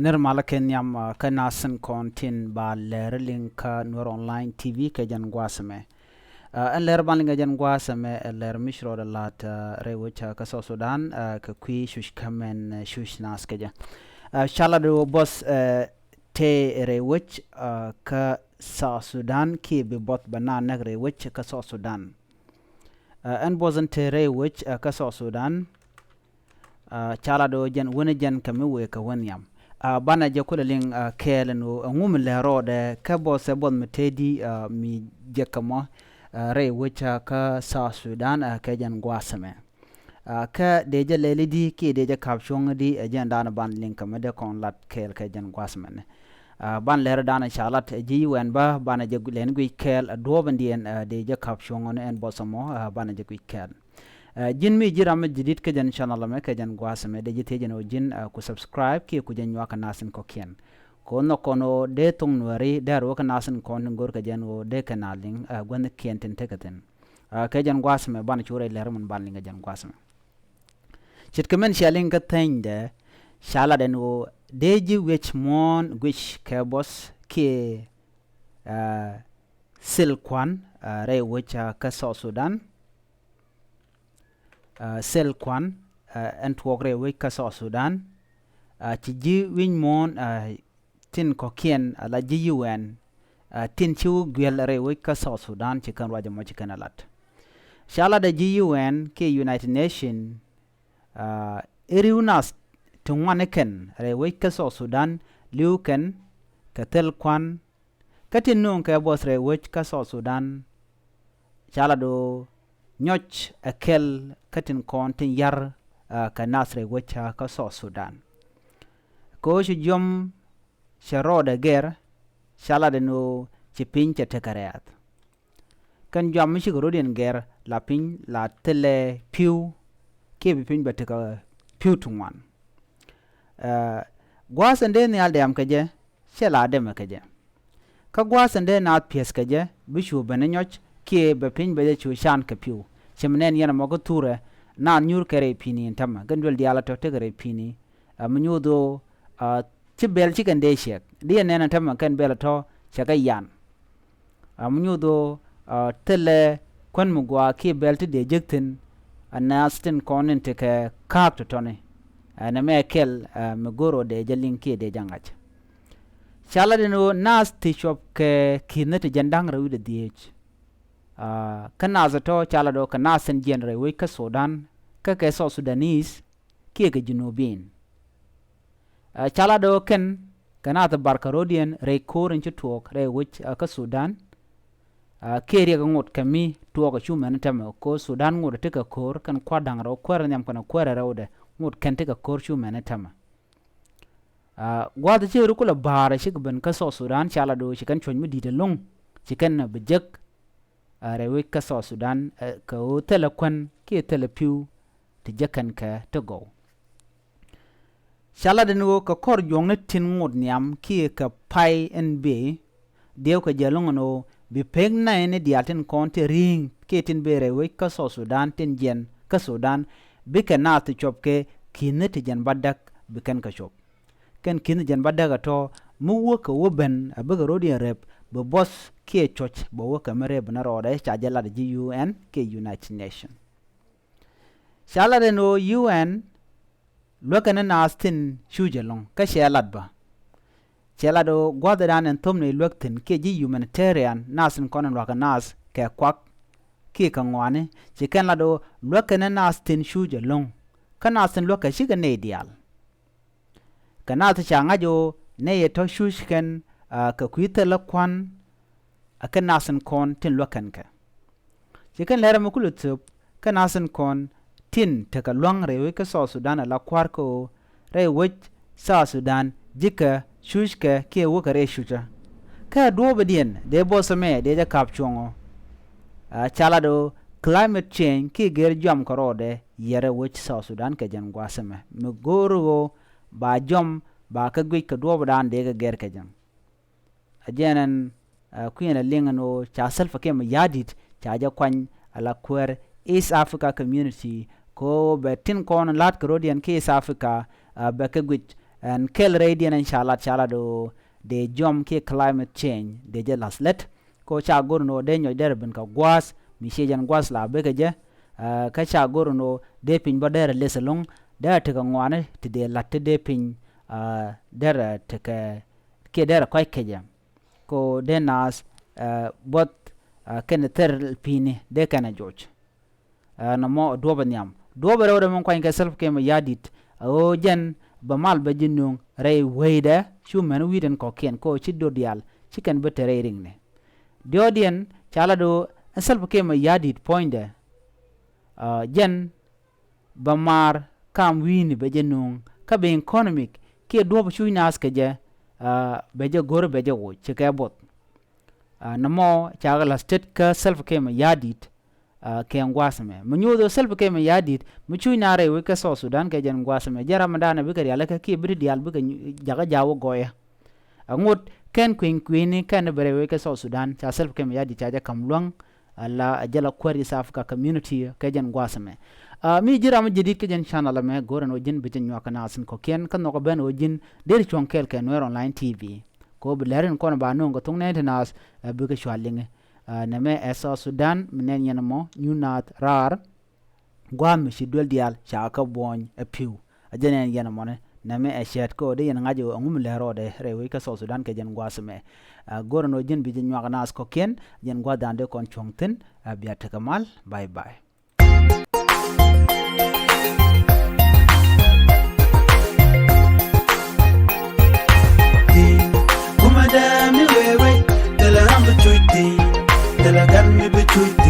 nirmala kenyam kanasan kontin ba Läär link nuer online TV kejan gwasame en Läär ban linga jan gwasame Läär mishro da lat rewicha ka so Sudan ka kwi shush kamen shush nas keja shala do boss te rewich ka sa Sudan ki bi bot bana nag rewich ka so Sudan en bozen te rewich ka so Sudan chala do jan wona jan kamiwe ka wonyam bana je kula ling keleno ngum Läär de ka bosse bon metedi mi jekamo rewicha ka sa Sudan ka jan gwasame ka deje lelidi ki deje kapshong di jan dana ban link mede kon lat kel ka jan gwasame ban Läär dana chalat ji wen ba bana je len gwi kel doben dien deje kapshong en bosamo bana je gwi kel jin mi jiram jidit ke jan channel me ke jan gwasame de jite jan jin ku subscribe ki ku jan waka nasin ko ken kono kono de tung nuari de ro ka nasin kon ngor ke jan o de kanaling gwen ken ten tekaten ke jan gwasame ban chure Läär mun ban linga jan gwasame chit kemen shaling ka tende shala den o deji which mon which ke boss ki silkwan re which ka so Sudan sel kwan en twogre we ka so Sudan ci ji win mon tin ko kien la ji UN tin chu gwel re we ka so Sudan ci kan waje mo ci kan lat shala da ji UN ke United Nation eriunas tungwane ken re we ka so Sudan liuken ka tel kwan katin non ka boss re we ka so Sudan shala do nyoch akel katin kontin yar ka nasre wecha ka so Sudan ko shi jom sharoda ger shala de no ci pinche tekareat kan jom shi grodien ger la pin la tele piu ke bi pin bateka piu tungwan gwasande ne alde am kaje shela de makaje ka gwasande na pies kaje bishu benenyoch ki be pin be chu shan ka piu chimnen yana mogo ture na nyur kere pini tama gandwel diala to tegere pini mnyudo tibel chicken de shek dia nena tama kan bela to chaka yan mnyudo tele kon mugwa ki belt de jektin anastin konin te ka kap to tone na mekel megoro de jalinki de jangach chala de no nas ti shop ke kinet jandang rawi de diech kana zato chala do kana sen genre we ka Sudan ka ke so Sudanese ki ke junubin chala do ken kana ta barkarodian re korin ci tok re wich ka Sudan ke re ngot kami to ka chumen tam ko Sudan ngot te ka kor kan kwadang ro kwar nyam kana kwar rawde ngot ken te ka kor chumen tam gwada ci rukula bara shi ben ka so Sudan chala do shi kan chon mi dite long ci kan bejek rewe ka so Sudan ka o telekwan ki telepiu ti jakan ka to go shala de no ka kor jong ne tin ngod nyam ki ka pai nb de ko jalong no bi peg na ene diaten konte ring ki tin be rewe ka so Sudan tin jen ka Sudan bi ka na ti chop ke kinet jen badak bi kan ka chop ken kin jen badak to mu wo ka wo ben abaga rodi rep bo boss ke choch bo wo kamere bna rode cha jala de UN ke United Nation shala de no UN lokana nastin shujelong ka shalad ba chala do gwadadan en tomne loktin ke ji humanitarian nasin konan waka nas ke kwak ke kangwane ci kan la do lokana nastin shujelong kana sin loka shiga ne dial kana ta changa jo ne yeto shushken ka kuita lakwan akan nasin kon tin lokan ka jikan Läär mukulutup ka nasin kon tin taka long rewe ka so Sudan la kwar ko rewe sa Sudan jika shushka ke woka re shuja ka dobe dien de bosame de ja kapchongo chala do climate change ki ger jam korode yere wech sa Sudan ka jan gwasame mgoro ba jom ba ka gwe ka dobe dan de ga ger ka jan ajenan kuyena lingano cha selfa kem yadit cha ja kwan ala kwer East Africa Community ko be tin kon lat krodian ke East Africa be ka gwit and kel radian inshallah chala do de jom ke climate change de je laslet ko cha gorno de nyoy der ben ka gwas mi shejan gwas la be ke je ka cha gorno de pin ba der leselong da te ka ngwane te de latte de pin der te ke der ko ke je ko de nas bot ken ter pini de kana joj na mo do banyam do ba rawde mon ko en ka self ke ma yadit o jen ba mal ba jinnung rey weyda chumen widen ko ken ko chiddo dial chicken betere ring ne diodien chala do self ke ma yadit poinde jen ba mar kam wini be jinnung ka be economic ke do ba chuina aske je be je gor be je wo chike bot namo chaga la state ka self ke ma yadit ke ngwasme munyo self ke me yadit muchu nare we ka so Sudan ke jen ngwasme jara mandana bi kari alaka ki bri dial bi jaga jawo goya ngot ken queen kan bere we ka so Sudan cha self ke me yadit cha kamlong alla jala kwari safka community ke jen ngwasme mi jira ma jidit ke jen channel me goran o jin bi jen nyoka nasin ko ken kan no ben o jin der chonkel ke nuer online tv ko blaren ko ba no ngo tungne nas bi ka shwalinge neme esa Sudan menen yenamo nyunat rar gwam shi dol dial chaka boñ piu ajenen yenamo ne neme eshet ko de yen ngajo ngum lero de rewe ka Sudan ke jen gwasme gorno jin bi jen nyaga nas ko ken jen gwa dande kon chongten biata kamal bye bye Kumadami wewe dela rambu chuiti Dela gan mi be chuiti